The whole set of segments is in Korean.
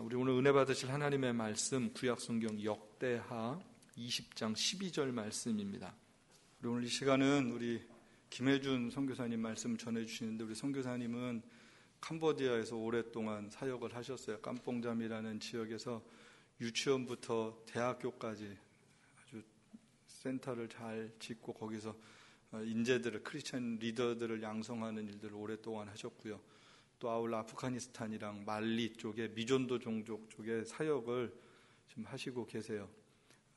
우리 오늘 은혜 받으실 하나님의 말씀 구약성경 역대하 20장 12절 말씀입니다. 우리 오늘 이 시간은 우리 김혜준 선교사님 말씀 전해주시는데, 우리 선교사님은 캄보디아에서 오랫동안 사역을 하셨어요. 깜뽕잠이라는 지역에서 유치원부터 대학교까지 아주 센터를 잘 짓고 거기서 인재들을, 크리스천 리더들을 양성하는 일들을 오랫동안 하셨고요. 또 아울러 아프가니스탄이랑 말리 쪽에 미존도 종족 쪽에 사역을 지금 하시고 계세요.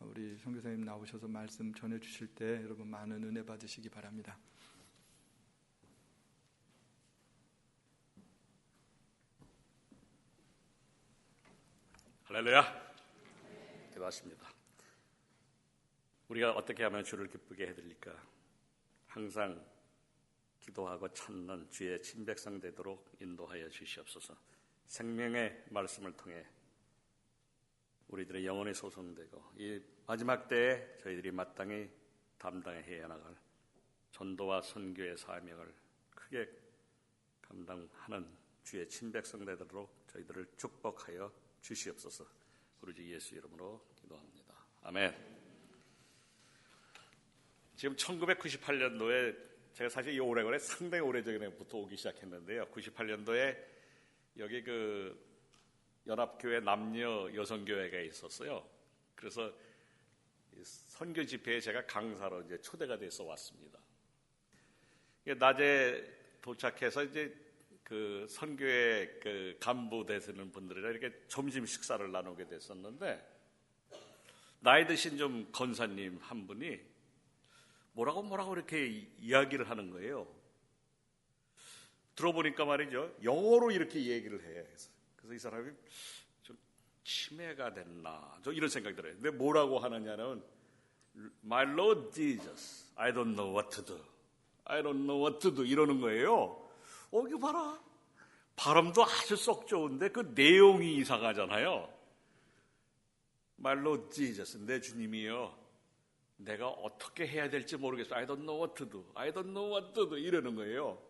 우리 선교사님 나오셔서 말씀 전해주실 때 여러분 많은 은혜 받으시기 바랍니다. 할렐루야. 기도하십니다. 우리가 어떻게 하면 주를 기쁘게 해드릴까? 항상 기도하고 찾는 주의 친백성 되도록 인도하여 주시옵소서. 생명의 말씀을 통해 우리들의 영혼이 소성되고 이 마지막 때에 저희들이 마땅히 담당해야 나갈 전도와 선교의 사명을 크게 감당하는 주의 친백성 되도록 저희들을 축복하여 주시옵소서. 우리 주 예수 이름으로 기도합니다. 아멘. 지금 1998년도에 제가 사실 이 오레곤에 상당히 오래전부터 오기 시작했는데요. 98년도에 여기 연합교회 남녀 여성교회가 있었어요. 그래서 선교 집회에 제가 강사로 이제 초대가 돼서 왔습니다. 낮에 도착해서 이제 선교회 간부 되시는 분들이랑 이렇게 점심 식사를 나누게 됐었는데, 나이 드신 좀 권사님 한 분이 뭐라고 이렇게 이야기를 하는 거예요. 들어보니까 말이죠, 영어로 이렇게 얘기를 해. 그래서 이 사람이 좀 치매가 됐나, 저 이런 생각이 들어요. 근데 뭐라고 하느냐는 My Lord Jesus, I don't know what to do. I don't know what to do 이러는 거예요. 이거 봐라. 발음도 아주 썩 좋은데 그 내용이 이상하잖아요. My Lord Jesus, 내 주님이요, 내가 어떻게 해야 될지 모르겠어. I don't know what to do. I don't know what to do. 이러는 거예요.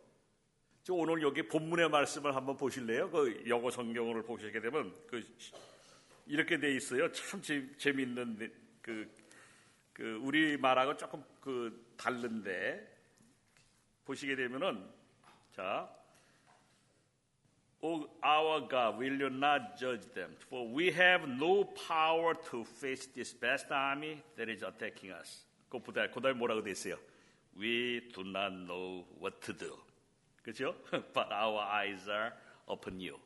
저 오늘 여기 본문의 말씀을 한번 보실래요? 영어 성경을 보시게 되면 이렇게 돼 있어요. 참 재미있는 우리 말하고 조금 다른데 보시게 되면은, 자, O our God, will you not judge them? For we have no power to face this vast army that is attacking us. 그다음에 뭐라고 돼 있어요? We do not know what to do. 그렇죠? But our eyes are upon you.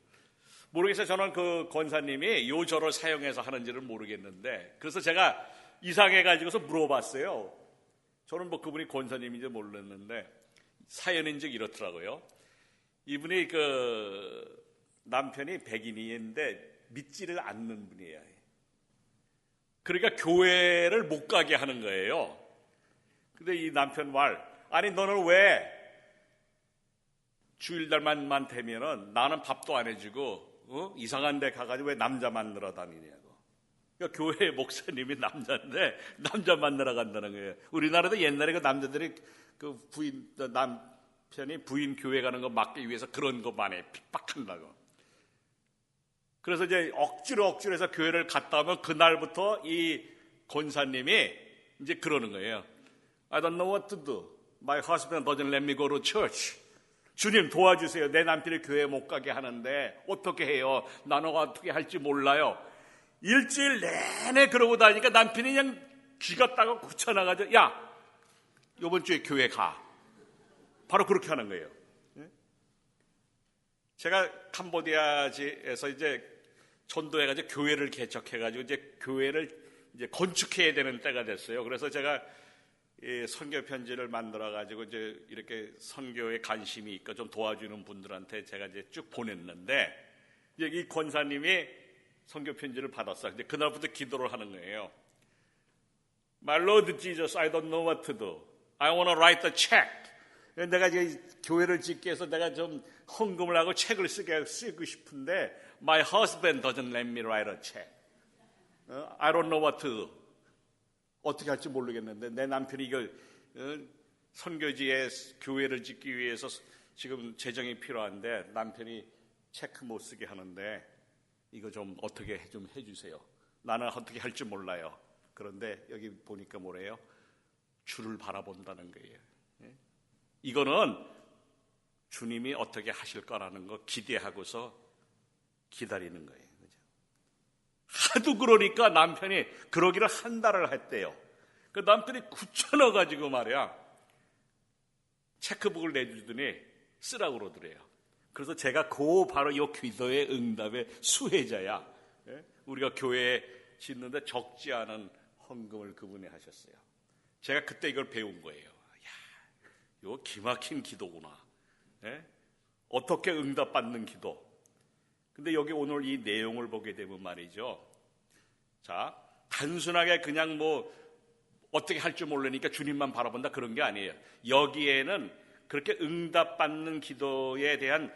모르겠어요. 저는 그 권사님이 요절을 사용해서 하는지를 모르겠는데, 그래서 제가 이상해가지고서 물어봤어요. 저는 그분이 권사님인지 몰랐는데 사연인지 이렇더라고요. 이분이 남편이 백인인데 믿지를 않는 분이에요. 그러니까 교회를 못 가게 하는 거예요. 근데 이 남편 아니 너는 왜 주일날만 되면은 나는 밥도 안 해주고 이상한 데 가가지고 왜 남자 만나러 다니냐고. 그러니까 교회 목사님이 남자인데 남자 만나러 간다는 거예요. 우리나라도 옛날에 남자들이 남편이 부인 교회 가는 거 막기 위해서 그런 거 많이 핍박한다고. 그래서 이제 억지로 해서 교회를 갔다 오면 그날부터 이 권사님이 이제 그러는 거예요. I don't know what to do. My husband doesn't let me go to church. 주님 도와주세요. 내 남편이 교회 못 가게 하는데 어떻게 해요? 나는 어떻게 할지 몰라요. 일주일 내내 그러고 다니니까 남편이 그냥 쥐가 따가 굳혀나가지고, 야, 이번 주에 교회 가. 바로 그렇게 하는 거예요. 제가 캄보디아에서 이제 전도해가지고 교회를 개척해가지고 이제 교회를 이제 건축해야 되는 때가 됐어요. 그래서 제가 선교 편지를 만들어가지고 이제 이렇게 선교에 관심이 있고 좀 도와주는 분들한테 제가 이제 쭉 보냈는데, 이제 이 권사님이 선교 편지를 받았어요. 이제 그날부터 기도를 하는 거예요. My Lord Jesus, I don't know what to do. I want to write a check. 내가 이제 교회를 짓기 위해서 내가 좀 헌금을 하고 책을 쓰고 싶은데 My husband doesn't let me write a check. I don't know what to do. 어떻게 할지 모르겠는데 내 남편이 이걸 선교지에 교회를 짓기 위해서 지금 재정이 필요한데 남편이 체크 못 쓰게 하는데 이거 좀 어떻게 좀 해주세요. 나는 어떻게 할 줄 몰라요. 그런데 여기 보니까 뭐래요? 주를 바라본다는 거예요. 이거는 주님이 어떻게 하실 거라는 거 기대하고서 기다리는 거예요. 그죠? 하도 그러니까 남편이 그러기를 한 달을 했대요. 그 남편이 굳혀넣어가지고 말이야 체크북을 내주더니 쓰라고 그러더래요. 그래서 제가 바로 이 기도의 응답의 수혜자야. 우리가 교회에 짓는데 적지 않은 헌금을 그분이 하셨어요. 제가 그때 이걸 배운 거예요. 야, 이거 기막힌 기도구나. 어떻게 응답받는 기도. 근데 여기 오늘 이 내용을 보게 되면 말이죠. 자, 단순하게 그냥 뭐 어떻게 할 줄 모르니까 주님만 바라본다 그런 게 아니에요. 여기에는 그렇게 응답받는 기도에 대한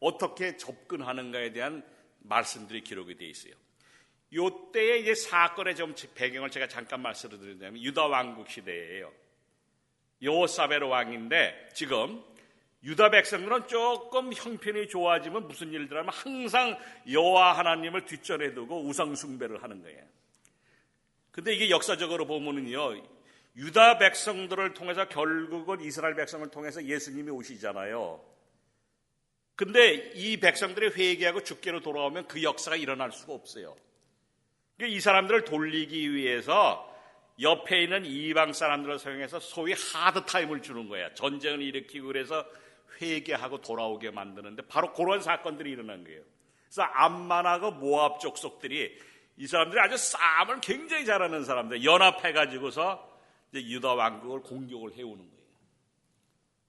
어떻게 접근하는가에 대한 말씀들이 기록이 되어 있어요. 이때의 이제 사건의 좀 배경을 제가 잠깐 말씀을 드리자면 유다 왕국 시대예요. 여호사밧 왕인데 지금 유다 백성들은 조금 형편이 좋아지면 무슨 일들 하면 항상 여호와 하나님을 뒷전에 두고 우상 숭배를 하는 거예요. 근데 이게 역사적으로 보면은요, 유다 백성들을 통해서 결국은 이스라엘 백성을 통해서 예수님이 오시잖아요. 근데 이 백성들이 회개하고 주께로 돌아오면 그 역사가 일어날 수가 없어요. 이 사람들을 돌리기 위해서 옆에 있는 이방 사람들을 사용해서 소위 하드타임을 주는 거야. 전쟁을 일으키고 그래서 회개하고 돌아오게 만드는데 바로 그런 사건들이 일어난 거예요. 그래서 암만하고 모압 족속들이 이 사람들이 아주 싸움을 굉장히 잘하는 사람들 연합해가지고서 이제 유다 왕국을 공격을 해오는 거예요.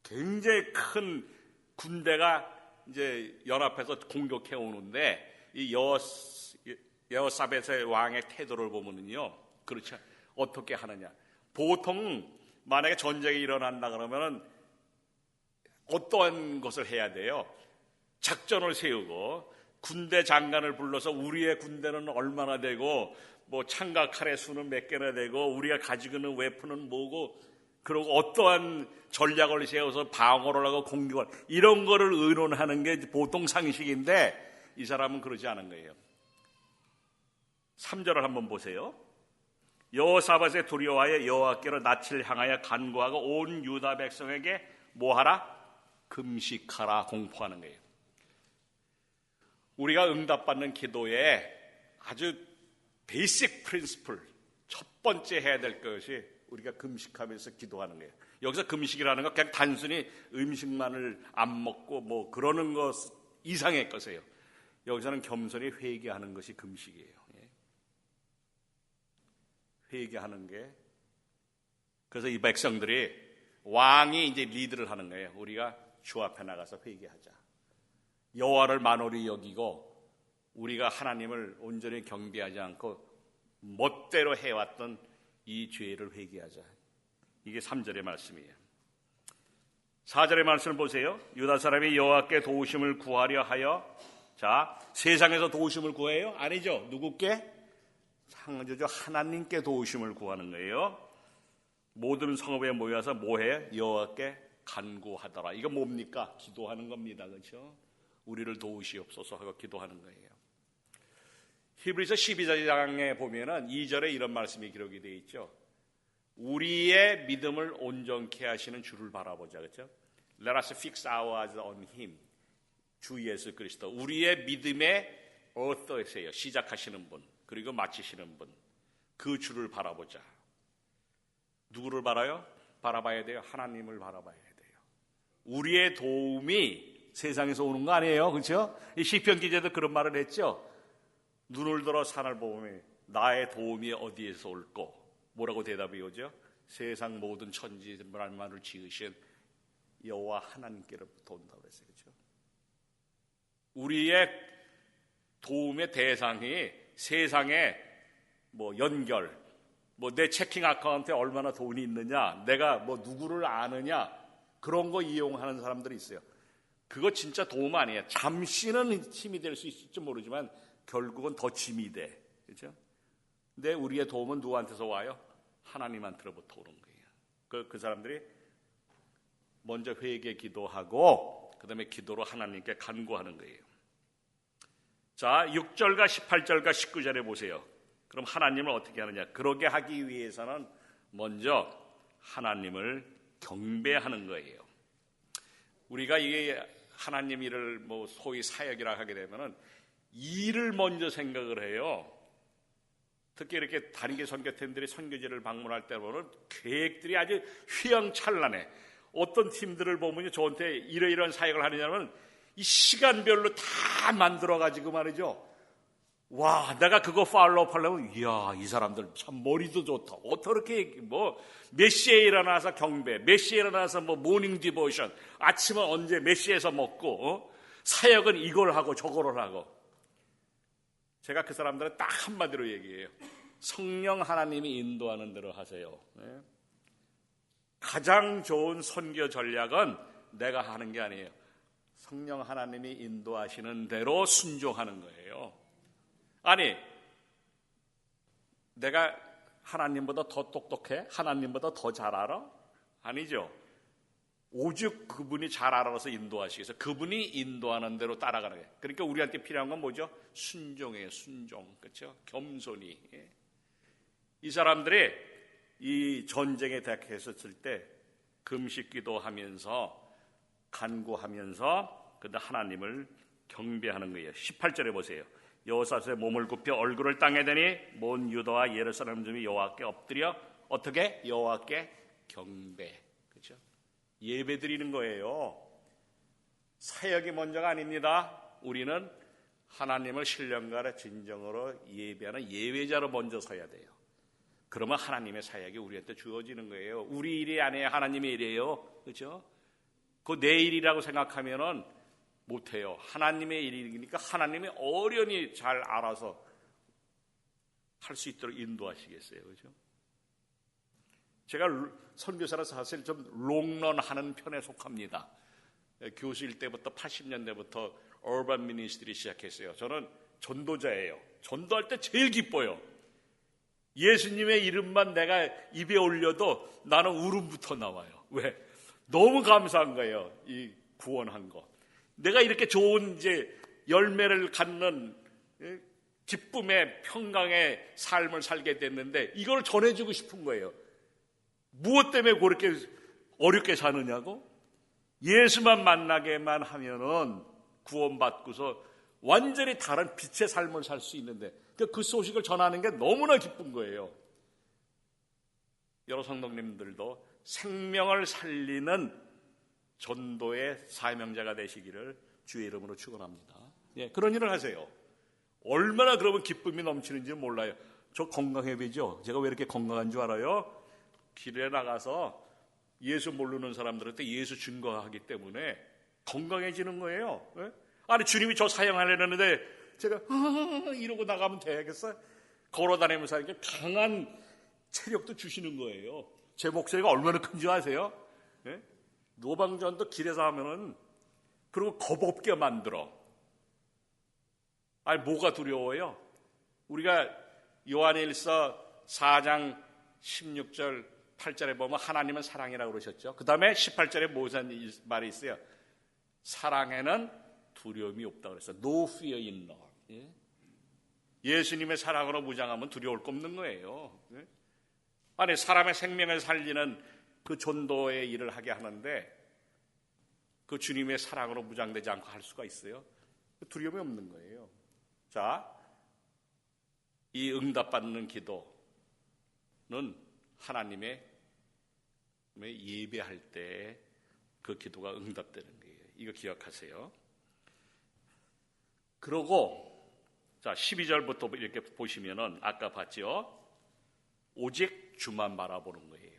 굉장히 큰 군대가 이제 연합해서 공격해 오는데 이 여호사밧의 왕의 태도를 보면은요, 그렇죠. 어떻게 하느냐? 보통 만약에 전쟁이 일어난다 그러면은 어떠한 것을 해야 돼요? 작전을 세우고 군대 장관을 불러서 우리의 군대는 얼마나 되고 뭐 창과 칼의 수는 몇 개나 되고 우리가 가지고 있는 웨폰은 뭐고 그리고 어떠한 전략을 세워서 방어를 하고 공격을 이런 거를 의논하는 게 보통 상식인데 이 사람은 그러지 않은 거예요. 3절을 한번 보세요. 여호사밧의 두려워하여 여호와께로 낯을 향하여 간구하고 온 유다 백성에게 뭐하라? 금식하라 공포하는 거예요. 우리가 응답받는 기도에 아주 베이직 프린시플 첫 번째 해야 될 것이 우리가 금식하면서 기도하는 거예요. 여기서 금식이라는 건 그냥 단순히 음식만을 안 먹고 뭐 그러는 것 이상의 것이에요. 여기서는 겸손히 회개하는 것이 금식이에요. 회개하는 게 그래서 이 백성들이 왕이 이제 리드를 하는 거예요. 우리가 주 앞에 나가서 회개하자. 여호와를 만홀히 여기고 우리가 하나님을 온전히 경배하지 않고 멋대로 해왔던 이 죄를 회개하자. 이게 3절의 말씀이에요. 4절의 말씀을 보세요. 유다 사람이 여호와께 도우심을 구하려 하여 자 세상에서 도우심을 구해요? 아니죠. 누구께? 창조주 하나님께 도우심을 구하는 거예요. 모든 성읍에 모여서 뭐해? 여호와께 간구하더라. 이거 뭡니까? 기도하는 겁니다. 그렇죠? 우리를 도우시옵소서 하고 기도하는 거예요. 히브리서 12장에 보면은 2절에 이런 말씀이 기록이 되어 있죠. 우리의 믿음을 온전케 하시는 주를 바라보자. 그렇죠? Let us fix our eyes on him. 주 예수 그리스도. 우리의 믿음의 어떠세요? 시작하시는 분, 그리고 마치시는 분. 그 주를 바라보자. 누구를 바라봐야 돼요? 하나님을 바라봐야 돼요. 우리의 도움이 세상에서 오는 거 아니에요. 그렇죠? 이 시편 기자도 그런 말을 했죠. 눈을 들어 산을 보면 나의 도움이 어디에서 올꼬? 뭐라고 대답이 오죠? 세상 모든 천지 만물을 지으신 여호와 하나님께로부터 온다고 그랬어요. 그렇죠? 우리의 도움의 대상이 세상의 뭐 연결, 뭐 내 체킹 아카운트에 얼마나 돈이 있느냐, 내가 뭐 누구를 아느냐 그런 거 이용하는 사람들이 있어요. 그거 진짜 도움 아니에요. 잠시는 힘이 될 수 있을지 모르지만 결국은 더 짐이 돼. 그렇죠? 근데 우리의 도움은 누구한테서 와요? 하나님한테로부터 오는 거예요. 그 사람들이 먼저 회개 기도하고 그 다음에 기도로 하나님께 간구하는 거예요. 자, 6절과 18절과 19절에 보세요. 그럼 하나님을 어떻게 하느냐? 그러게 하기 위해서는 먼저 하나님을 경배하는 거예요. 우리가 이게 하나님 일을 뭐 소위 사역이라 하게 되면은 일을 먼저 생각을 해요. 특히 이렇게 단기 선교팀들이 선교지를 방문할 때 보면 계획들이 아주 휘황찬란해. 어떤 팀들을 보면 저한테 이러이러한 사역을 하느냐면 이 시간별로 다 만들어가지고 말이죠. 와, 내가 그거 팔로우 하려면 이야, 이 사람들 참 머리도 좋다. 어떻게 뭐 몇 시에 일어나서 경배, 몇 시에 일어나서 뭐 모닝 디보션, 아침은 언제 몇 시에서 먹고 사역은 이걸 하고 저거를 하고. 제가 그 사람들은 딱 한마디로 얘기해요. 성령 하나님이 인도하는 대로 하세요. 네? 가장 좋은 선교 전략은 내가 하는 게 아니에요. 성령 하나님이 인도하시는 대로 순종하는 거예요. 아니, 내가 하나님보다 더 똑똑해? 하나님보다 더 잘 알아? 아니죠. 오직 그분이 잘 알아서 인도하시겠어. 그분이 인도하는 대로 따라가는 거예요. 그러니까 우리한테 필요한 건 뭐죠? 순종이에요. 순종. 그렇죠? 겸손히. 이 사람들이 이 전쟁에 대학했었을 때 금식 기도하면서 간구하면서 근데 하나님을 경배하는 거예요. 18절에 보세요. 여호사밧의 몸을 굽혀 얼굴을 땅에 대니 온 유다와 예루살렘 중에 여호와께 엎드려 어떻게? 여호와께 경배. 그렇죠? 예배 드리는 거예요. 사역이 먼저가 아닙니다. 우리는 하나님을 신령과 진정으로 예배하는 예배자로 먼저 서야 돼요. 그러면 하나님의 사역이 우리한테 주어지는 거예요. 우리 일이 아니에요. 하나님의 일이에요. 그렇죠? 그 내 일이라고 생각하면은 못해요. 하나님의 일이니까 하나님이 어련히 잘 알아서 할 수 있도록 인도하시겠어요. 그렇죠? 제가 선교사라서 사실 좀 롱런하는 편에 속합니다. 교수일 때부터 80년대부터 어반 미니스트리 시작했어요. 저는 전도자예요. 전도할 때 제일 기뻐요. 예수님의 이름만 내가 입에 올려도 나는 울음부터 나와요. 왜? 너무 감사한 거예요. 이 구원한 거. 내가 이렇게 좋은 이제 열매를 갖는 기쁨의 평강의 삶을 살게 됐는데 이걸 전해주고 싶은 거예요. 무엇 때문에 그렇게 어렵게 사느냐고? 예수만 만나게만 하면은 구원받고서 완전히 다른 빛의 삶을 살 수 있는데 그 소식을 전하는 게 너무나 기쁜 거예요. 여러 성도님들도 생명을 살리는 전도의 사명자가 되시기를 주의 이름으로 축원합니다. 예, 그런 일을 하세요. 얼마나 그러면 기쁨이 넘치는지 몰라요. 저 건강해비죠. 제가 왜 이렇게 건강한 줄 알아요? 길에 나가서 예수 모르는 사람들한테 예수 증거하기 때문에 건강해지는 거예요. 예? 아니 주님이 저 사용하려는데 제가 이러고 나가면 되겠어요? 걸어다니면서 이렇게 강한 체력도 주시는 거예요. 제 목소리가 얼마나 큰지 아세요? 예? 노방전도 길에서 하면은 그리고 겁 없게 만들어. 아니 뭐가 두려워요? 우리가 요한일서 4장 16절 8절에 보면 하나님은 사랑이라고 그러셨죠. 그 다음에 18절에 무슨 말이 있어요? 사랑에는 두려움이 없다고 그랬어요. No fear in love. 예? 예수님의 사랑으로 무장하면 두려울 거 없는 거예요. 예? 아니 사람의 생명을 살리는 그 전도의 일을 하게 하는데 그 주님의 사랑으로 무장되지 않고 할 수가 있어요? 두려움이 없는 거예요. 자, 이 응답받는 기도는 하나님의 예배할 때 그 기도가 응답되는 거예요. 이거 기억하세요. 그러고 자 12절부터 이렇게 보시면은 아까 봤죠? 오직 주만 바라보는 거예요.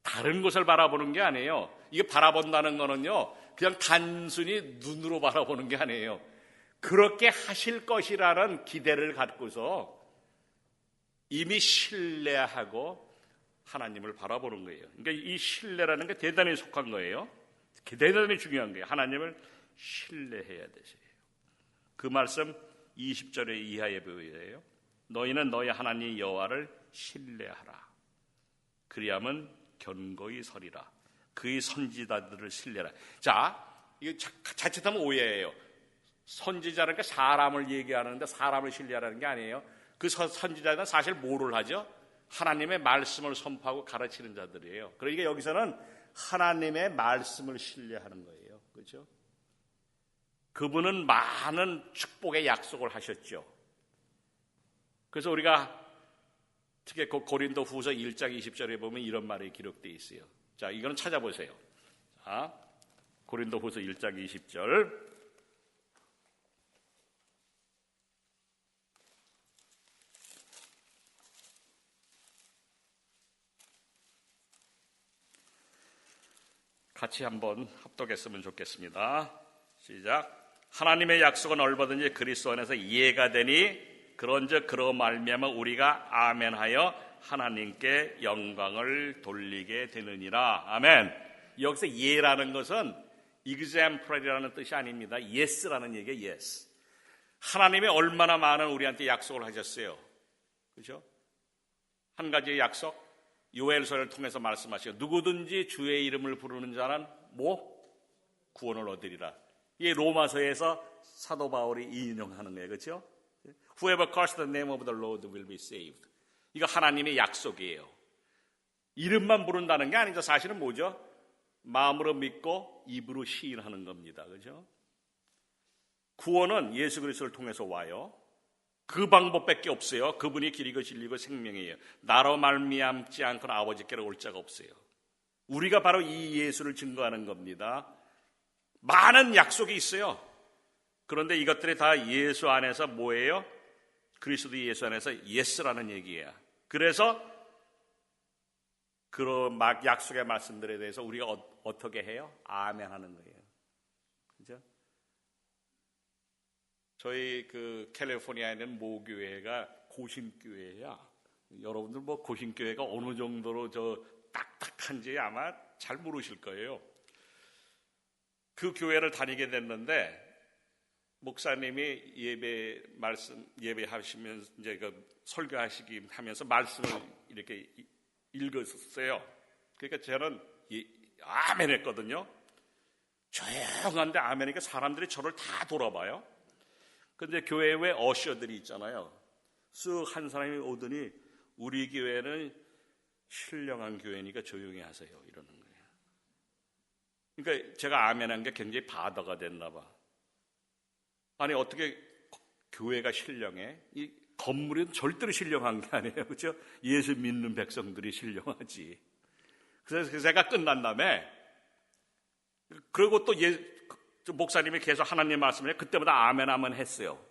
다른 것을 바라보는 게 아니에요. 이게 바라본다는 거는요, 그냥 단순히 눈으로 바라보는 게 아니에요. 그렇게 하실 것이라는 기대를 갖고서 이미 신뢰하고 하나님을 바라보는 거예요. 그러니까 이 신뢰라는 게 대단히 속한 거예요. 대단히 중요한 거예요. 하나님을 신뢰해야 되세요. 그 말씀 20절의 이하에 보여요. 너희는 너희 하나님 여호와를 신뢰하라. 그리하면 견고히 서리라. 그의 선지자들을 신뢰하라. 자, 이거 자칫하면 오해예요. 선지자라는 게 사람을 얘기하는데 사람을 신뢰하라는 게 아니에요. 그 선지자는 사실 뭐를 하죠? 하나님의 말씀을 선포하고 가르치는 자들이에요. 그러니까 여기서는 하나님의 말씀을 신뢰하는 거예요. 그렇죠? 그분은 많은 축복의 약속을 하셨죠. 그래서 우리가 특히 고린도 후서 1장 20절에 보면 이런 말이 기록되어 있어요. 자, 이거는 찾아보세요. 자, 고린도 후서 1장 20절. 같이 한번 합독했으면 좋겠습니다. 시작. 하나님의 약속은 얼마든지 그리스도 안에서 이해가 되니 그런즉 그로 말미암아 우리가 아멘하여 하나님께 영광을 돌리게 되느니라. 아멘. 여기서 이해라는 것은 exemplar이라는 뜻이 아닙니다. yes라는 얘기예요. yes. 하나님이 얼마나 많은 우리한테 약속을 하셨어요. 그렇죠? 한 가지 약속. 요엘서를 통해서 말씀하시고 누구든지 주의 이름을 부르는 자는 구원을 얻으리라. 이게 로마서에서 사도 바울이 인용하는 거예요. 그렇죠? Whoever calls the name of the Lord will be saved. 이거 하나님의 약속이에요. 이름만 부른다는 게 아니죠. 사실은 뭐죠? 마음으로 믿고 입으로 시인하는 겁니다. 그렇죠? 구원은 예수 그리스도를 통해서 와요. 그 방법밖에 없어요. 그분이 길이고 진리고 생명이에요. 나로 말미암지 않고는 아버지께로 올 자가 없어요. 우리가 바로 이 예수를 증거하는 겁니다. 많은 약속이 있어요. 그런데 이것들이 다 예수 안에서 뭐예요? 그리스도 예수 안에서 예스라는 얘기예요. 그래서 그런 약속의 말씀들에 대해서 우리가 어떻게 해요? 아멘 하는 거예요. 그죠? 저희 그 캘리포니아에 있는 모교회가 고신교회야. 여러분들 뭐 고신교회가 어느 정도로 저 딱딱한지 아마 잘 모르실 거예요. 그 교회를 다니게 됐는데 목사님이 예배하시면서 이제 그 설교하시기 하면서 말씀을 이렇게 읽었어요. 그러니까 저는 아멘 했거든요. 조용한데 아멘이니까 사람들이 저를 다 돌아봐요. 근데 교회에 왜 어셔들이 있잖아요. 쓱 한 사람이 오더니 우리 교회는 신령한 교회니까 조용히 하세요. 이러는 거예요. 그러니까 제가 아멘한 게 굉장히 바다가 됐나 봐. 아니 어떻게 교회가 신령해? 이 건물은 절대로 신령한 게 아니에요. 그렇죠? 예수 믿는 백성들이 신령하지. 그래서 제가 끝난 다음에 그리고 또 목사님이 계속 하나님 말씀을 그때마다 아멘 하면 했어요.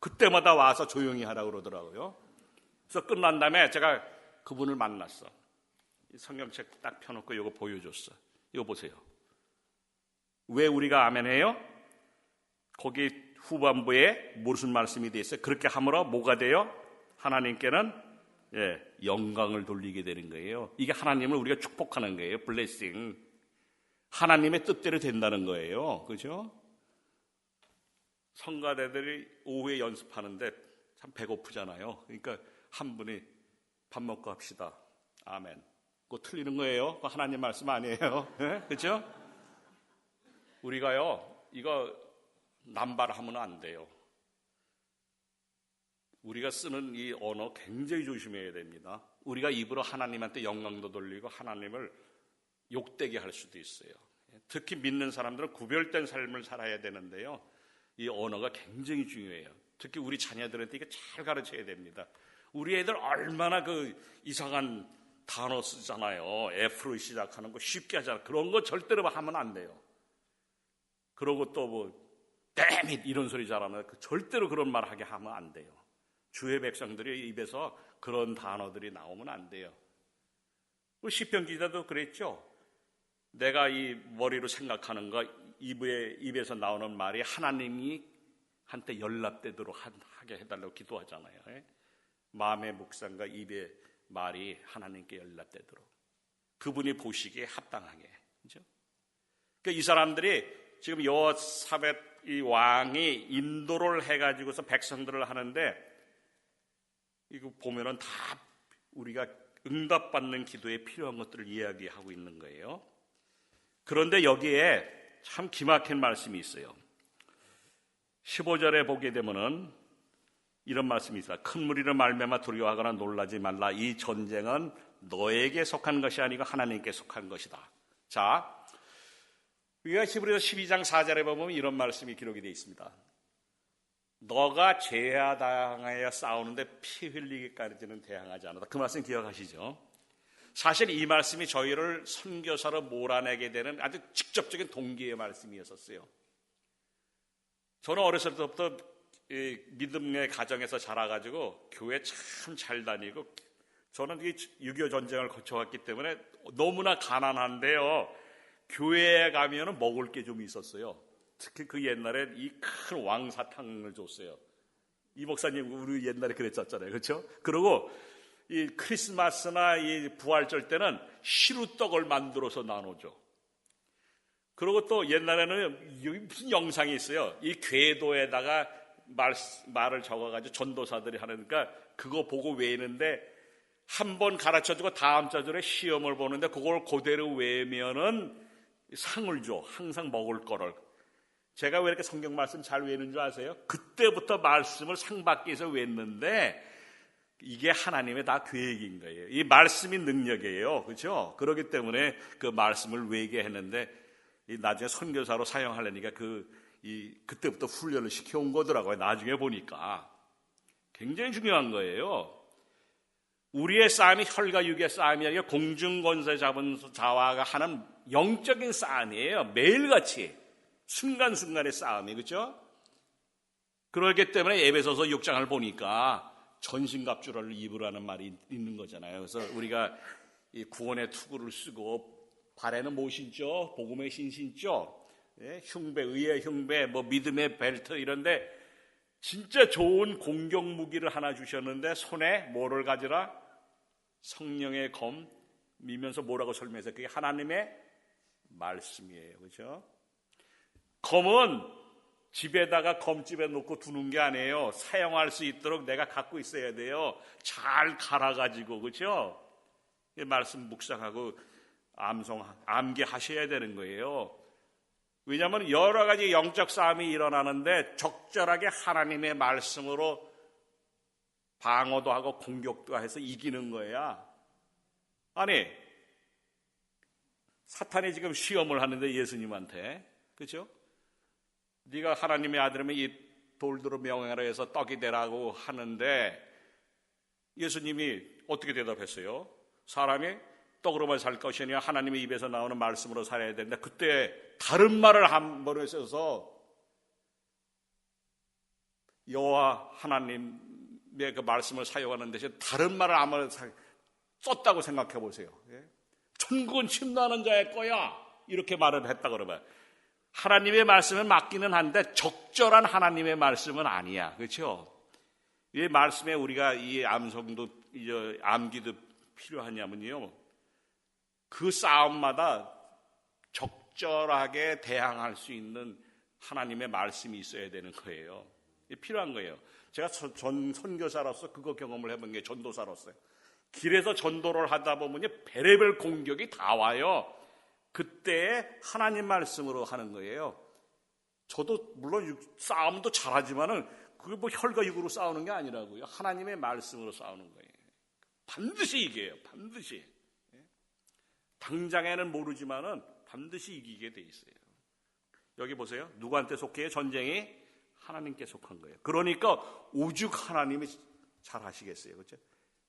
그때마다 와서 조용히 하라고 그러더라고요. 그래서 끝난 다음에 제가 그분을 만났어. 성경책 딱 펴놓고 이거 보여줬어. 이거 보세요. 왜 우리가 아멘 해요? 거기 후반부에 무슨 말씀이 돼 있어요? 그렇게 함으로 뭐가 돼요? 하나님께는 영광을 돌리게 되는 거예요. 이게 하나님을 우리가 축복하는 거예요. 블레싱. 하나님의 뜻대로 된다는 거예요. 그죠? 성가대들이 오후에 연습하는데 참 배고프잖아요. 그러니까 한 분이 밥 먹고 합시다. 아멘. 그거 틀리는 거예요. 그거 하나님 말씀 아니에요. 네? 그죠? 우리가요, 이거 남발하면 안 돼요. 우리가 쓰는 이 언어 굉장히 조심해야 됩니다. 우리가 입으로 하나님한테 영광도 돌리고 하나님을 욕되게 할 수도 있어요. 특히 믿는 사람들은 구별된 삶을 살아야 되는데요. 이 언어가 굉장히 중요해요. 특히 우리 자녀들한테 이거 잘 가르쳐야 됩니다. 우리 애들 얼마나 그 이상한 단어 쓰잖아요. F로 시작하는 거 쉽게 하잖아요. 그런 거 절대로 하면 안 돼요. 그러고 또 뭐 damn it 이런 소리 잘하면 절대로 그런 말 하게 하면 안 돼요. 주의 백성들의 입에서 그런 단어들이 나오면 안 돼요. 시편 기자도 그랬죠. 내가 이 머리로 생각하는 거 입에서 나오는 말이 하나님이 한테 연락되도록 하게 해달라고 기도하잖아요. 마음의 묵상과 입의 말이 하나님께 연락되도록 그분이 보시기에 합당하게. 그렇죠? 그러니까 이 사람들이 지금 여호사밧 이 왕이 인도를 해가지고서 백성들을 하는데 이거 보면은 다 우리가 응답받는 기도에 필요한 것들을 이야기하고 있는 거예요. 그런데 여기에 참 기막힌 말씀이 있어요. 15절에 보게 되면은 이런 말씀이 있어요. 큰 무리를 말미암아 두려워하거나 놀라지 말라. 이 전쟁은 너에게 속한 것이 아니고 하나님께 속한 것이다. 자, 우리가 히브리서 12장 4절에 보면 이런 말씀이 기록이 되어 있습니다. 너가 제하당하여 싸우는데 피 흘리기까지는 대항하지 않았다. 그 말씀 기억하시죠? 사실 이 말씀이 저희를 선교사로 몰아내게 되는 아주 직접적인 동기의 말씀이었었어요. 저는 어렸을 때부터 믿음의 가정에서 자라가지고 교회 참 잘 다니고, 저는 6.25 전쟁을 거쳐왔기 때문에 너무나 가난한데요, 교회에 가면은 먹을 게 좀 있었어요. 특히 그 옛날에 이 큰 왕사탕을 줬어요. 이 목사님 우리 옛날에 그랬었잖아요, 그렇죠? 그리고 이 크리스마스나 이 부활절 때는 시루떡을 만들어서 나눠줘. 그리고 또 옛날에는 무슨 영상이 있어요. 이 궤도에다가 말을 적어가지고 전도사들이 하니까 그거 보고 외우는데, 한 번 가르쳐주고 다음 자절에 시험을 보는데 그걸 그대로 외우면은 상을 줘. 항상 먹을 거를. 제가 왜 이렇게 성경 말씀 잘 외우는 줄 아세요? 그때부터 말씀을 상 받기 위해서 외웠는데, 이게 하나님의 다 계획인 거예요. 이 말씀이 능력이에요. 그렇죠? 그렇기 때문에 그 말씀을 외게 했는데, 나중에 선교사로 사용하려니까 그때부터 훈련을 시켜온 거더라고요. 나중에 보니까. 굉장히 중요한 거예요. 우리의 싸움이 혈과 육의 싸움이 아니라 공중권세 잡은 자와 하는 영적인 싸움이에요. 매일같이 순간순간의 싸움이, 그렇죠? 그렇기 때문에 에베소서 6장을 보니까 전신갑주를 입으라는 말이 있는 거잖아요. 그래서 우리가 이 구원의 투구를 쓰고 발에는 뭐 신죠? 복음의 신 신죠? 예? 흉배, 의의 흉배, 뭐 믿음의 벨트 이런데 진짜 좋은 공격 무기를 하나 주셨는데, 손에 뭐를 가지라? 성령의 검 미면서 뭐라고 설명해서 그게 하나님의 말씀이에요. 그렇죠? 검은 집에다가 검집에 놓고 두는 게 아니에요. 사용할 수 있도록 내가 갖고 있어야 돼요. 잘 갈아가지고, 그렇죠? 이 말씀 묵상하고 암기하셔야 되는 거예요. 왜냐하면 여러 가지 영적 싸움이 일어나는데 적절하게 하나님의 말씀으로 방어도 하고 공격도 해서 이기는 거야. 아니, 사탄이 지금 시험을 하는데 예수님한테, 그렇죠? 네가 하나님의 아들이면 이 돌들로 명하라 해서 떡이 되라고 하는데, 예수님이 어떻게 대답했어요? 사람이 떡으로만 살 것이 아니라 하나님의 입에서 나오는 말씀으로 살아야 되는데, 그때 다른 말을 한 번에 써서 여호와 하나님의 그 말씀을 사용하는 대신 다른 말을 아무나 썼다고 생각해 보세요. 천국은 침노하는 자의 거야, 이렇게 말을 했다 그러면 하나님의 말씀을 맞기는 한데 적절한 하나님의 말씀은 아니야. 그렇죠? 이 말씀에 우리가 이 암송도 암기도 필요하냐면요, 그 싸움마다 적절하게 대항할 수 있는 하나님의 말씀이 있어야 되는 거예요. 필요한 거예요. 제가 전 선교사로서 그거 경험을 해본 게 전도사로서요. 길에서 전도를 하다 보면 별의별 공격이 다 와요. 그때 하나님 말씀으로 하는 거예요. 저도 물론 싸움도 잘하지만은 그게 뭐 혈과 육으로 싸우는 게 아니라고요. 하나님의 말씀으로 싸우는 거예요. 반드시 이겨요. 반드시. 당장에는 모르지만은 반드시 이기게 돼 있어요. 여기 보세요. 누구한테 속해요? 전쟁이 하나님께 속한 거예요. 그러니까 오죽 하나님이 잘 하시겠어요. 그렇죠?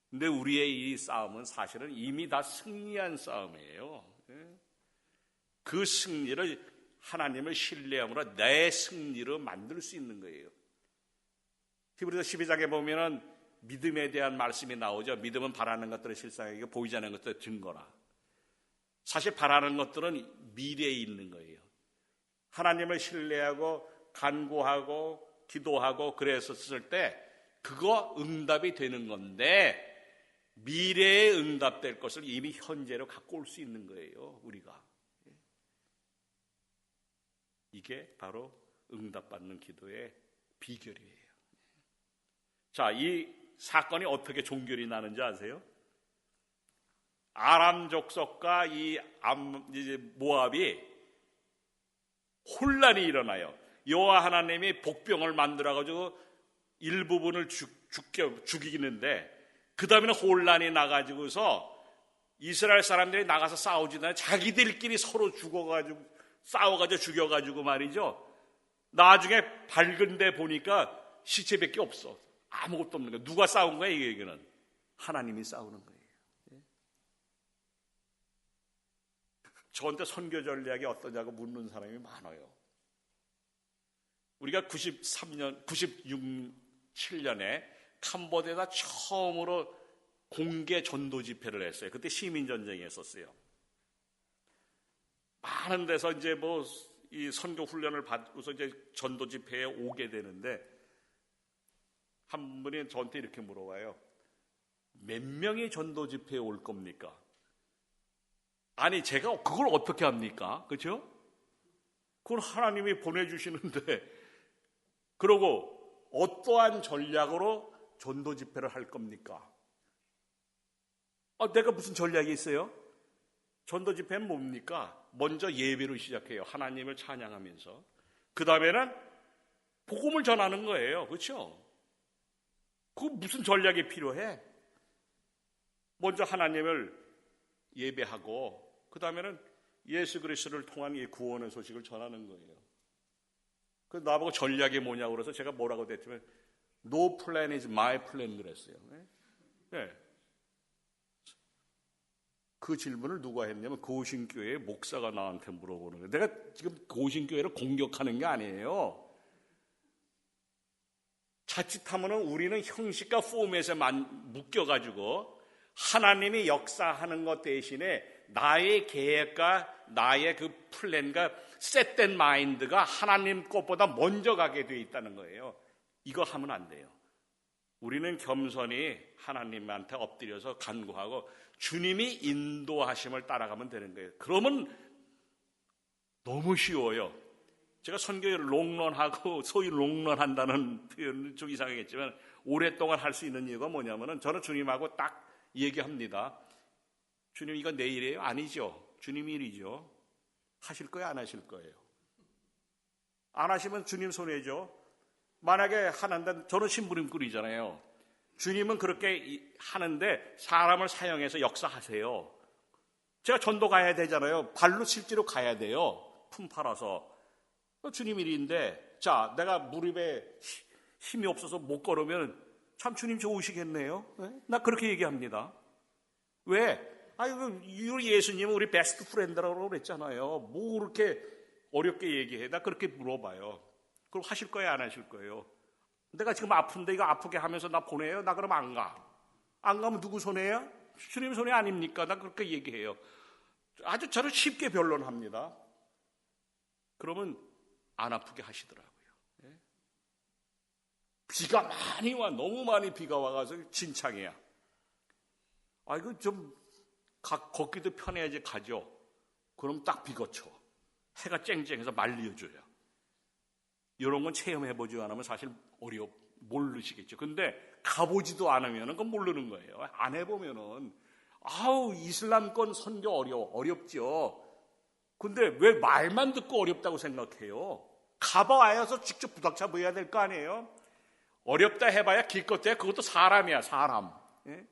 근데 우리의 이 싸움은 사실은 이미 다 승리한 싸움이에요. 그 승리를 하나님을 신뢰함으로 내 승리로 만들 수 있는 거예요. 히브리서 12장에 보면은 믿음에 대한 말씀이 나오죠. 믿음은 바라는 것들을 실상이고 보이지 않는 것들의 증거라. 사실 바라는 것들은 미래에 있는 거예요. 하나님을 신뢰하고 간구하고 기도하고 그랬었을 때 그거 응답이 되는 건데, 미래에 응답될 것을 이미 현재로 갖고 올 수 있는 거예요, 우리가. 이게 바로 응답받는 기도의 비결이에요. 자, 이 사건이 어떻게 종결이 나는지 아세요? 아람 족속과 이 모압이 혼란이 일어나요. 여호와 하나님이 복병을 만들어가지고 일부분을 죽이는데 그 다음에는 혼란이 나가지고서 이스라엘 사람들이 나가서 싸우지나 자기들끼리 서로 죽어가지고 싸워가지고 죽여가지고 말이죠. 나중에 밝은 데 보니까 시체밖에 없어. 아무것도 없는 거야. 누가 싸운 거야 이 얘기는? 하나님이 싸우는 거예요. 저한테 선교 전략이 어떠냐고 묻는 사람이 많아요. 우리가 97년에 캄보디아에다 처음으로 공개 전도 집회를 했어요. 그때 시민전쟁이 했었어요. 많은 데서 이제 뭐 이 선교 훈련을 받고서 이제 전도 집회에 오게 되는데 한 분이 저한테 이렇게 물어봐요. 몇 명이 전도 집회에 올 겁니까? 아니 제가 그걸 어떻게 합니까? 그렇죠? 그걸 하나님이 보내주시는데 그러고 어떠한 전략으로 전도 집회를 할 겁니까? 내가 무슨 전략이 있어요? 전도 집회는 뭡니까? 먼저 예배로 시작해요. 하나님을 찬양하면서. 그 다음에는 복음을 전하는 거예요. 그렇죠? 그 무슨 전략이 필요해? 먼저 하나님을 예배하고 그 다음에는 예수 그리스도를 통한 이 구원의 소식을 전하는 거예요. 그 나보고 전략이 뭐냐고 그래서 제가 뭐라고 됐지만 No plan is my plan 그랬어요. 네. 그 질문을 누가 했냐면 고신교회 목사가 나한테 물어보는 거예요. 내가 지금 고신교회를 공격하는 게 아니에요. 자칫하면 우리는 형식과 포맷에만 묶여가지고 하나님이 역사하는 것 대신에 나의 계획과 나의 그 플랜과 셋된 마인드가 하나님 것보다 먼저 가게 돼 있다는 거예요. 이거 하면 안 돼요. 우리는 겸손히 하나님한테 엎드려서 간구하고 주님이 인도하심을 따라가면 되는 거예요. 그러면 너무 쉬워요. 제가 선교를 롱런하고 소위 롱런한다는 표현은 좀 이상하겠지만 오랫동안 할 수 있는 이유가 뭐냐면은 저는 주님하고 딱 얘기합니다. 주님 이거 내일이에요? 아니죠. 주님 일이죠. 하실 거예요? 안 하실 거예요? 안 하시면 주님 손해죠. 만약에 하는데 저는 심부름꾼이잖아요. 주님은 그렇게 하는데 사람을 사용해서 역사하세요. 제가 전도 가야 되잖아요. 발로 실제로 가야 돼요. 품 팔아서. 주님 일인데 자 내가 무릎에 힘이 없어서 못 걸으면 참 주님 좋으시겠네요. 네? 나 그렇게 얘기합니다. 왜? 예수님은 우리 베스트 프렌드라고 그랬잖아요. 뭐 그렇게 어렵게 얘기해? 나 그렇게 물어봐요. 그럼 하실 거예요? 안 하실 거예요? 내가 지금 아픈데 이거 아프게 하면서 나 보내요? 나 그럼 안 가. 안 가면 누구 손해야? 주님 손해 아닙니까? 나 그렇게 얘기해요. 아주 저를 쉽게 변론합니다. 그러면 안 아프게 하시더라고요. 비가 많이 와, 너무 많이 비가 와가지고 진창이야. 이거 좀 걷기도 편해야지 가죠. 그럼 딱 비 거쳐. 해가 쨍쨍해서 말려줘요. 이런 건 체험해보지 않으면 사실 모르시겠죠. 근데 가보지도 않으면 그건 모르는 거예요. 안 해보면은 이슬람권 선교 어렵죠. 근데 왜 말만 듣고 어렵다고 생각해요? 가봐야서 직접 부닥쳐 보여야 될 거 아니에요? 어렵다 해봐야 기껏해 그것도 사람이야, 사람. 예?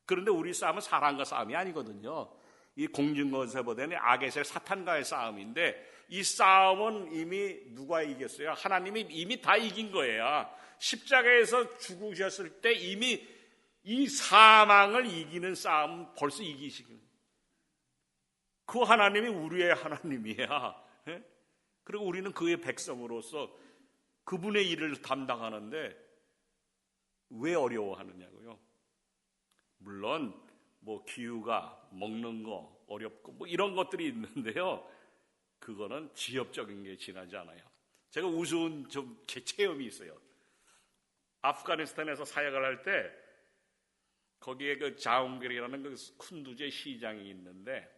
그런데 우리 싸움은 사람과 싸움이 아니거든요. 이 공중권세보다는 악의 세 사탄과의 싸움인데 이 싸움은 이미 누가 이겼어요? 하나님이 이미 다 이긴 거예요. 십자가에서 죽으셨을 때 이미 이 사망을 이기는 싸움 벌써 이기시긴. 그 하나님이 우리의 하나님이야. 예? 그리고 우리는 그의 백성으로서 그분의 일을 담당하는데 왜 어려워하느냐고요. 물론 뭐 기후가 먹는 거 어렵고 뭐 이런 것들이 있는데요. 그거는 지엽적인 게 지나지 않아요. 제가 우스운 좀 체험이 있어요. 아프가니스탄에서 사역을 할 때 거기에 그 자웅겔이라는 그 쿤두제 시장이 있는데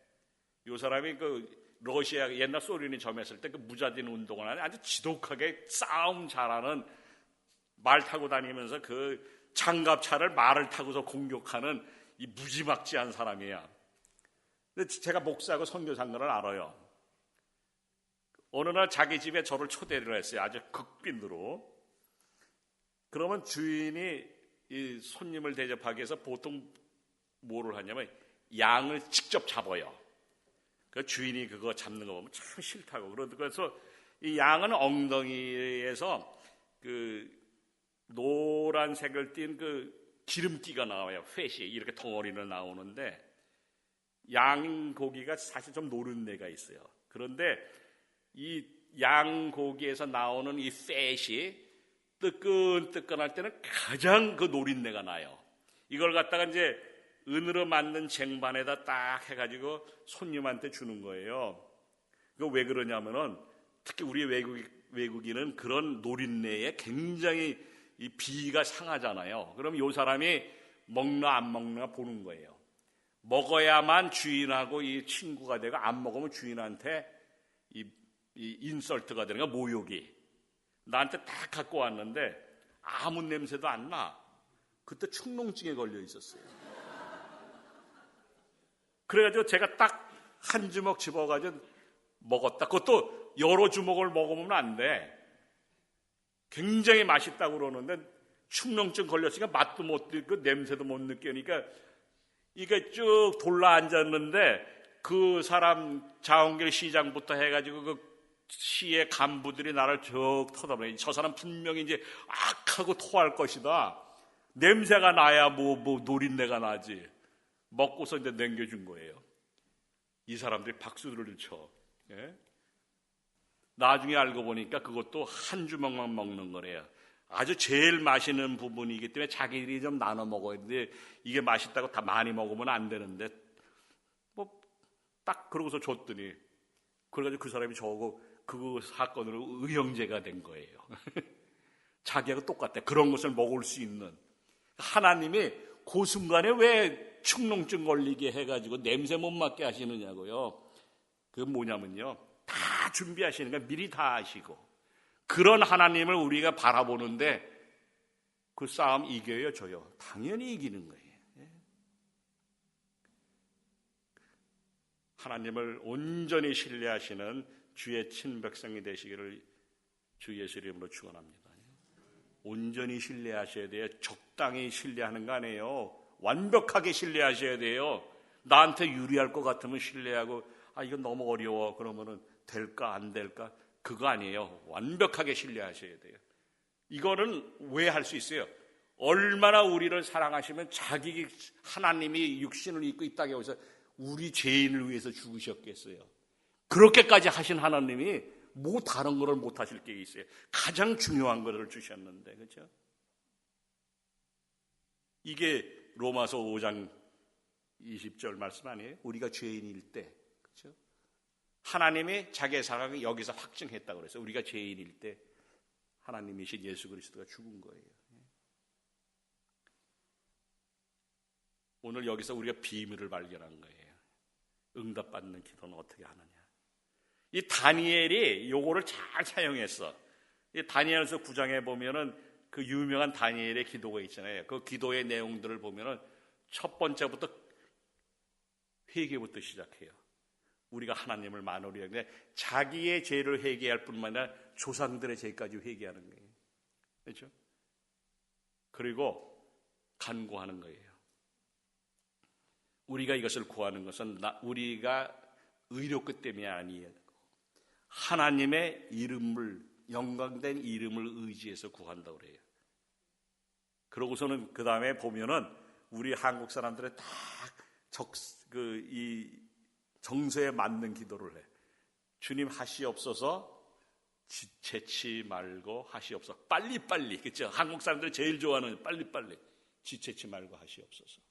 이 사람이 그 러시아 옛날 소련이 점했을 때 그 무자딘 운동을 하는 아주 지독하게 싸움 잘하는 말 타고 다니면서 그 장갑차를 말을 타고서 공격하는 이 무지막지한 사람이야. 근데 제가 목사하고 선교 장관을 알아요. 어느 날 자기 집에 저를 초대를 했어요. 아주 극빈으로. 그러면 주인이 이 손님을 대접하기 위해서 보통 뭐를 하냐면 양을 직접 잡아요. 그 주인이 그거 잡는 거 보면 참 싫다고. 그래서 이 양은 엉덩이에서 그 노란색을 띤 그 기름기가 나와요. 홑이 이렇게 덩어리로 나오는데 양고기가 사실 좀 노른내가 있어요. 그런데 이 양고기에서 나오는 이 홑이 뜨끈뜨끈할 때는 가장 그 노린내가 나요. 이걸 갖다가 이제 은으로 만든 쟁반에다 딱 해가지고 손님한테 주는 거예요. 이거 왜 그러냐면은 특히 우리 외국인은 그런 노린내에 굉장히 이 비위가 상하잖아요. 그럼 이 사람이 먹나 안 먹나 보는 거예요. 먹어야만 주인하고 이 친구가 되고 안 먹으면 주인한테 이 인설트가 되는 거야. 모욕이. 나한테 딱 갖고 왔는데 아무 냄새도 안 나. 그때 축농증에 걸려 있었어요. 그래가지고 제가 딱 한 주먹 집어가지고 먹었다. 그것도 여러 주먹을 먹으면 안 돼. 굉장히 맛있다고 그러는데 축농증 걸렸으니까 맛도 못 느끼고 냄새도 못 느끼니까 이게 쭉 돌라 앉았는데 그 사람 자원길 시장부터 해가지고 그 시의 간부들이 나를 쭉 쳐다보네. 저 사람 분명히 이제 악하고 토할 것이다. 냄새가 나야 뭐 노린내가 나지. 먹고서 이제 남겨준 거예요. 이 사람들이 박수를 쳐. 예? 나중에 알고 보니까 그것도 한 주먹만 먹는 거래요. 아주 제일 맛있는 부분이기 때문에 자기들이 좀 나눠 먹어야 되는데 이게 맛있다고 다 많이 먹으면 안 되는데 뭐 딱 그러고서 줬더니 그래가지고 그 사람이 저거 그 사건으로 의형제가 된 거예요. 자기하고 똑같아. 그런 것을 먹을 수 있는 하나님이 그 순간에 왜 축농증 걸리게 해가지고 냄새 못 맡게 하시느냐고요. 그게 뭐냐면요. 다 준비하시는 거 미리 다 아시고 그런 하나님을 우리가 바라보는데 그 싸움 이겨요, 져요? 당연히 이기는 거예요. 하나님을 온전히 신뢰하시는 주의 친백성이 되시기를 주 예수 이름으로 축원합니다. 온전히 신뢰하셔야 돼요. 적당히 신뢰하는 거 아니에요. 완벽하게 신뢰하셔야 돼요. 나한테 유리할 것 같으면 신뢰하고 이건 너무 어려워 그러면은 될까 안 될까 그거 아니에요. 완벽하게 신뢰하셔야 돼요. 이거는 왜 할 수 있어요? 얼마나 우리를 사랑하시면 자기 하나님이 육신을 입고 이 땅에 오셔서 우리 죄인을 위해서 죽으셨겠어요. 그렇게까지 하신 하나님이 뭐 다른 거를 못 하실 게 있어요. 가장 중요한 것을 주셨는데, 그렇죠? 이게 로마서 5장 20절 말씀 아니에요? 우리가 죄인일 때, 그렇죠? 하나님이 자기의 사랑을 여기서 확증했다고 그래서 우리가 죄인일 때 하나님이신 예수 그리스도가 죽은 거예요. 오늘 여기서 우리가 비밀을 발견한 거예요. 응답받는 기도는 어떻게 하느냐. 이 다니엘이 요거를 잘 사용했어. 이 다니엘서 9장에 보면은 그 유명한 다니엘의 기도가 있잖아요. 그 기도의 내용들을 보면은 첫 번째부터 회개부터 시작해요. 우리가 하나님을 만으로 하는데 자기의 죄를 회개할 뿐만 아니라 조상들의 죄까지 회개하는 거예요. 그렇죠? 그리고 간구하는 거예요. 우리가 이것을 구하는 것은 우리가 의롭기 때문이 아니에요. 하나님의 이름을 영광된 이름을 의지해서 구한다고 그래요. 그러고서는 그 다음에 보면은 우리 한국 사람들의 다 이 정서에 맞는 기도를 해. 주님 하시옵소서, 지체치 말고 하시옵소서. 빨리빨리, 그렇죠? 한국 사람들이 제일 좋아하는 빨리빨리, 지체치 말고 하시옵소서.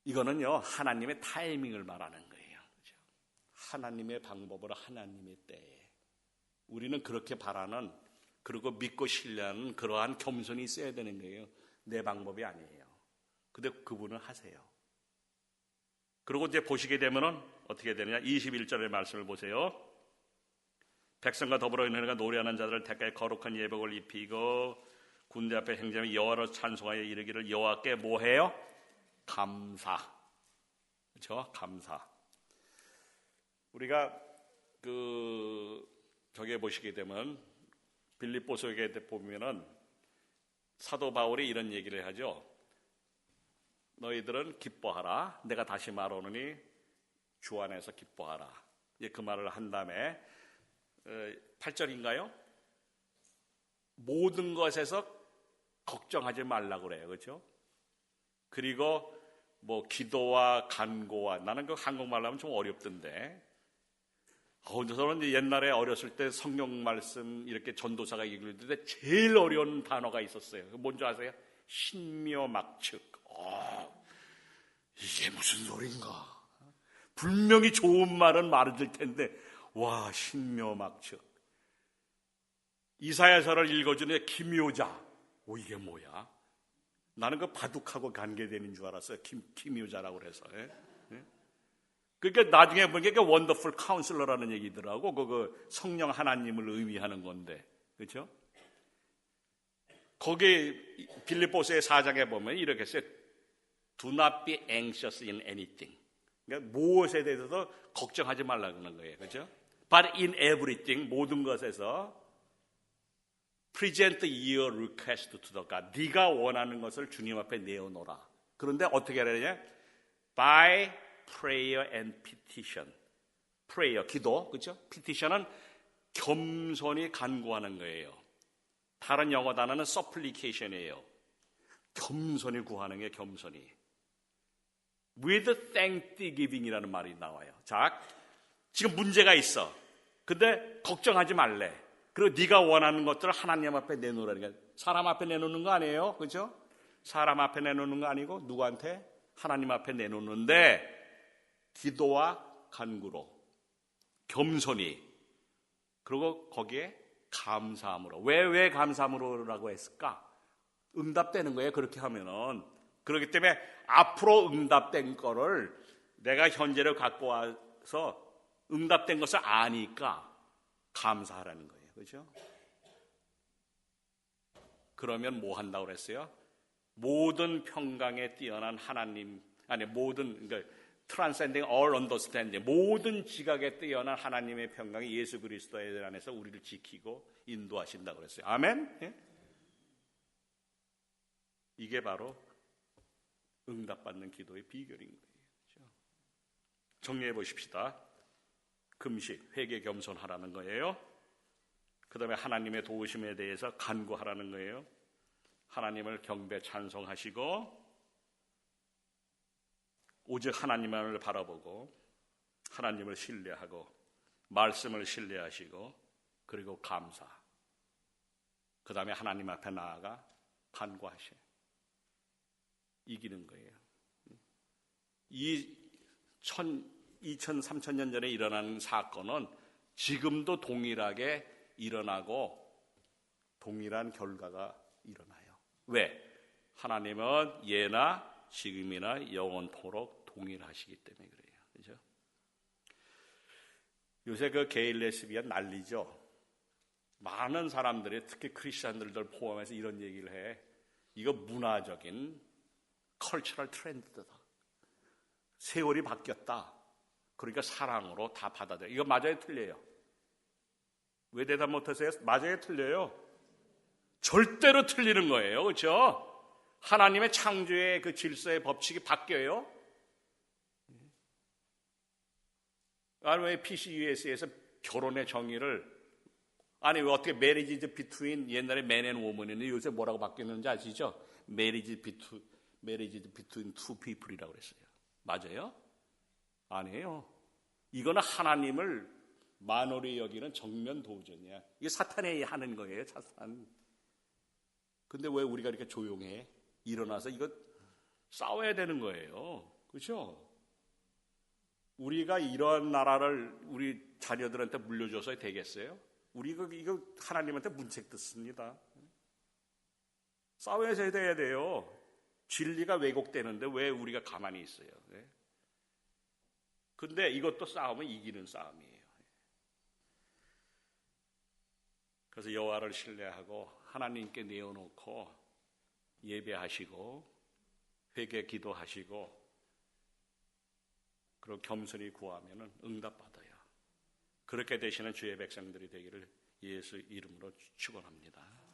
이거는요 하나님의 타이밍을 말하는 거예요. 그렇죠? 하나님의 방법으로 하나님의 때에 우리는 그렇게 바라는 그리고 믿고 신뢰하는 그러한 겸손이 있어야 되는 거예요. 내 방법이 아니에요. 근데 그분은 하세요. 그리고 이제 보시게 되면은 어떻게 되느냐? 21절의 말씀을 보세요. 백성과 더불어 있는 이가 노래하는 자들을 택하여 거룩한 예복을 입히고 군대 앞에 행자며 여호와를 찬송하여 이르기를 여호와께 뭐해요? 감사. 그렇죠? 감사. 우리가 저기에 보시게 되면 빌립보서에 보면은 사도 바울이 이런 얘기를 하죠. 너희들은 기뻐하라. 내가 다시 말하노니 주 안에서 기뻐하라. 이제 그 말을 한 다음에 8절인가요? 모든 것에서 걱정하지 말라고 그래요. 그렇죠? 그리고 뭐 기도와 간구와, 나는 그 한국말로 하면 좀 어렵던데, 저는 옛날에 어렸을 때 성경 말씀 이렇게 전도사가 읽을 때 제일 어려운 단어가 있었어요. 뭔지 아세요? 신묘막측. 이게 무슨 소린가? 분명히 좋은 말은 말을 텐데, 와, 신묘막측. 이사야서를 읽어주는 기묘자. 이게 뭐야? 나는 그 바둑하고 관계되는 줄 알았어요. 기묘자라고 그래서. 그러니까 나중에 보니까 원더풀 카운슬러라는 얘기더라고. 그 성령 하나님을 의미하는 건데, 그렇죠? 거기 빌립보서의 4장에 보면 이렇게 써요. Do not be anxious in anything. 그러니까 무엇에 대해서도 걱정하지 말라는 거예요, 그렇죠? But in everything, 모든 것에서 present your request to the God. 네가 원하는 것을 주님 앞에 내어놓으라. 그런데 어떻게 하느냐? By prayer and petition. prayer, 기도, 그렇죠? petition은 겸손히 간구하는 거예요. 다른 영어 단어는 supplication이에요. 겸손히 구하는 게 겸손히. With thanksgiving이라는 말이 나와요. 자, 지금 문제가 있어. 근데 걱정하지 말래. 그리고 네가 원하는 것들을 하나님 앞에 내놓으라니까. 사람 앞에 내놓는 거 아니에요, 그렇죠? 사람 앞에 내놓는 거 아니고 누구한테? 하나님 앞에 내놓는데 기도와 간구로 겸손히, 그리고 거기에 감사함으로. 왜 감사함으로라고 했을까? 응답되는 거예요, 그렇게 하면은. 그렇기 때문에 앞으로 응답된 거를 내가 현재를 갖고 와서 응답된 것을 아니까 감사하라는 거예요, 그렇죠? 그러면 뭐 한다고 그랬어요? 모든 평강에 뛰어난 하나님, 그러니까 transcending all understanding, 모든 지각에 뛰어난 하나님의 평강이 예수 그리스도의 안에서 우리를 지키고 인도하신다고 그랬어요. 아멘? 예? 이게 바로 응답받는 기도의 비결인 거예요. 그렇죠? 정리해 보십시다. 금식, 회개, 겸손하라는 거예요. 그 다음에 하나님의 도우심에 대해서 간구하라는 거예요. 하나님을 경배 찬송하시고 오직 하나님만을 바라보고 하나님을 신뢰하고 말씀을 신뢰하시고 그리고 감사. 그 다음에 하나님 앞에 나아가 간구하셔. 이기는 거예요. 이 2000, 3000년 전에 일어난 사건은 지금도 동일하게 일어나고 동일한 결과가 일어나요. 왜? 하나님은 예나 지금이나 영원토록 동일하시기 때문에 그래요. 그렇죠? 요새 그 게이 레스비안 난리죠. 많은 사람들이, 특히 크리스천들을 포함해서 이런 얘기를 해. 이거 문화적인 컬처럴 트렌드다. 세월이 바뀌었다. 그러니까 사랑으로 다 받아들여. 이거 맞아요, 틀려요? 왜 대답 못하세요? 맞아요, 틀려요? 절대로 틀리는 거예요, 그렇죠? 하나님의 창조의 그 질서의 법칙이 바뀌어요. 왜 PCUS에서 결혼의 정의를, 왜 어떻게 marriage between, 옛날에 man and woman인데 요새 뭐라고 바뀌었는지 아시죠? marriage between two people이라고 그랬어요. 맞아요? 아니에요. 이거는 하나님을 만월히 여기는 정면 도전이야. 이게 사탄이 하는 거예요, 사탄. 근데 왜 우리가 이렇게 조용해? 일어나서 이거 싸워야 되는 거예요. 그렇죠? 우리가 이런 나라를 우리 자녀들한테 물려줘서 되겠어요? 우리가 이거 하나님한테 문책 듣습니다. 싸워야 돼야 돼요. 진리가 왜곡되는데 왜 우리가 가만히 있어요? 네? 근데 이것도 싸우면 이기는 싸움이에요. 그래서 여호와를 신뢰하고 하나님께 내어놓고 예배하시고 회개 기도하시고 그리고 겸손히 구하면 응답받아요. 그렇게 되시는 주의 백성들이 되기를 예수 이름으로 축원합니다.